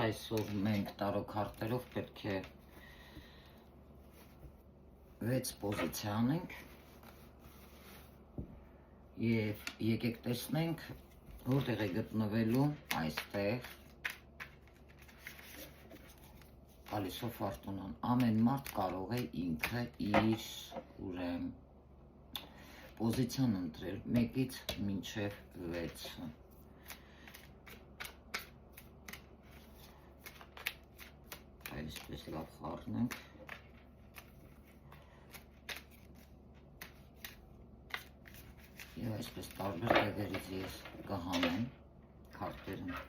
այսօր մենք տարոք քարտերով պետք է 6 պոզիցիա անենք եւ եկեք տեսնենք որտեղ է գտնվելու այստեղ Կալիսո Ֆորտունան։ Ամեն մարդ կարող է ինքը իր ուրեմն պոզիցիան ընտրել 1-ից մինչև 6-ը։ Այսպես լավ խառնենք։ Եվ այսպես տարբեր տեղերից ես կհանեմ քարտերը։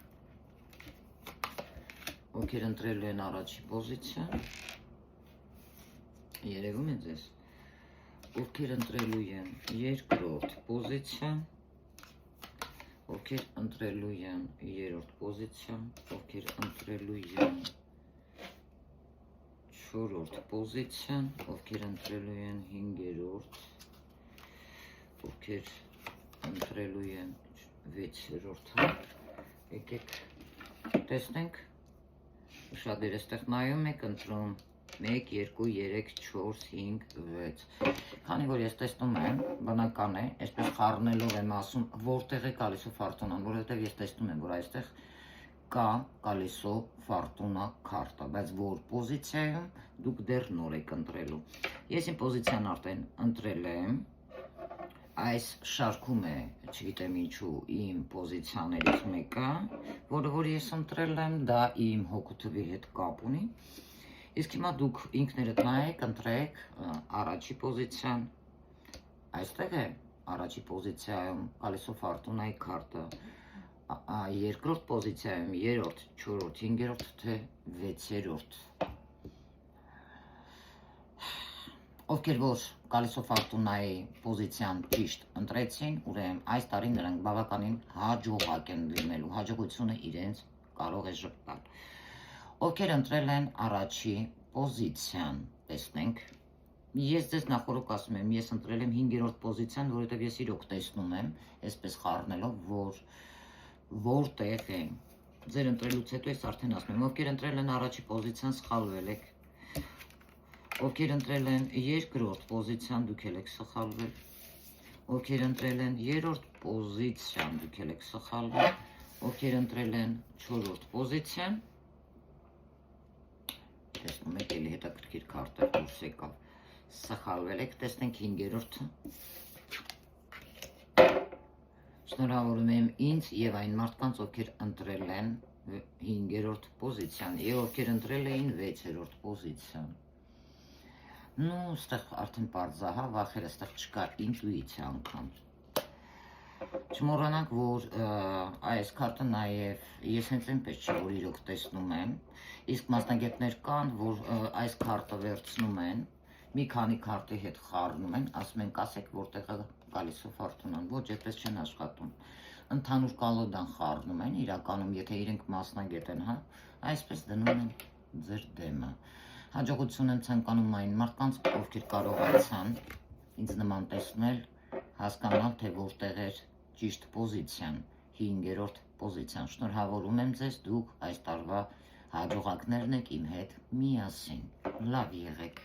Ովքեր ընտրելու են առաջի պոզիցիան, երևում է ձեզ, ովքեր ընտրելու են երկրորդ պոզիցիան, ովքեր ընտրելու են երրորդ պոզիցիան, ովքեր ընտրելու են չորրորդ պոզիցիան, ովքեր ընտրելու են 5-րդ, ովքեր ընտրելու են 6-րորդը, եկեք տեսնենք, ուշադիր էստեղ նայում եք ընտրում 1, 2, 3, 4, 5, 6, քանի որ ես տեսնում եմ, բնական է, այսպես խառնելով եմ ասում, որտեղ է Կալիսո Ֆորտունան, որովհետև ես տեսնում եմ, որ այստեղ կա Կալիսո Ֆորտունա քարտը, բայց որ պոզիցիայում դուք դեռ նոր եք ընտրելու։ Ես իմ պոզիցիան արդեն ընտրել եմ, այս շարքում է, չգիտեմ ինչու, իմ պոզիցիաներից մեկը, որը որ ես ընտրել եմ, դա իմ հոգուտվի հետ կապ ունի։ Իսկ հիմա դուք ինքներդ նայեք, ընտրեք առաջի պոզիցիան, այստեղ է առաջի պոզիցիայում Կալիսո Ֆորտունայի քարտը, երկրորդ պոզիցիայում 3-րդ, 4-րդ, 5-րդ, թե 6-րդ։ Ովքեր որ Կալիսո Ֆորտունայի պոզիցիան ճիշտ ընտրեցին, ուրեմն այս տարի նրանք բավականին հաջողակ են լինելու, հաջողությունը իրենց կարող է ժպտալ։ Ովքեր ընտրել են առաջի պոզիցիան, տեսնենք։ Ես ձեզ նախորդ ասում եմ, ես ընտրել եմ 5-րդ պոզիցիան, որովհետև ես իրոք տեսնում եմ, այսպես խառնելով, որ որտեղ են։ Ձեր ընտրելուց հետո ես արդեն ասում եմ, ովքեր ընտրել են առաջի պոզիցիան, սխալվել եք։ Ովքեր ընտրել են երկրորդ պոզիցիան, դուք եք սխալվել։ Ովքեր ընտրել են երրորդ պոզիցիան, դուք եք սխալվել։ Ովքեր ընտրել են չորրորդ պոզիցիան, տեսնում եք, էլի հետաքրքիր քարտը դուրս եկավ, սխալվել եք, տեսնենք 5-րորդը։ Շնորհավորում եմ ինձ եւ այն մարդկանց, ովքեր ընտրել են 5-րդ պոզիցիան եւ ովքեր ընտրել էին 6-րդ պոզիցիան։ Ну, այստեղ արդեն պարզահա, վախերը այստեղ չկա, ինտուիցիա անգամ։ Չմոռանանք, որ այս քարտը նաեւ ես հենց այնպես չէ, որ իրոք տեսնում եմ, իսկ մասնագետներ կան, որ այս քարտը վերցնում են, մի քանի քարտի հետ խառնում են, ասում են, ասեք որտեղ է Կալիսո Ֆորտունան, ոչ այդպես չեն աշխատում։ Ընդհանուր կալոդան խառնում են, իրականում, եթե իրենք մասնագետ են, հա, այսպես դնում են ձեր դեմը։ Հաջողություն եմ ցանկանում այն մարդկանց, ովքեր կարողացան ինձ նման տեսնել, հասկանալ, թե որտեղ էր ճիշտ պոզիցիան, 5-րդ պոզիցիան։ Շնորհավորում եմ ձեզ, դուք այս տարվա հաջողակներն եք իմ հետ միասին։ Լավ եղեք։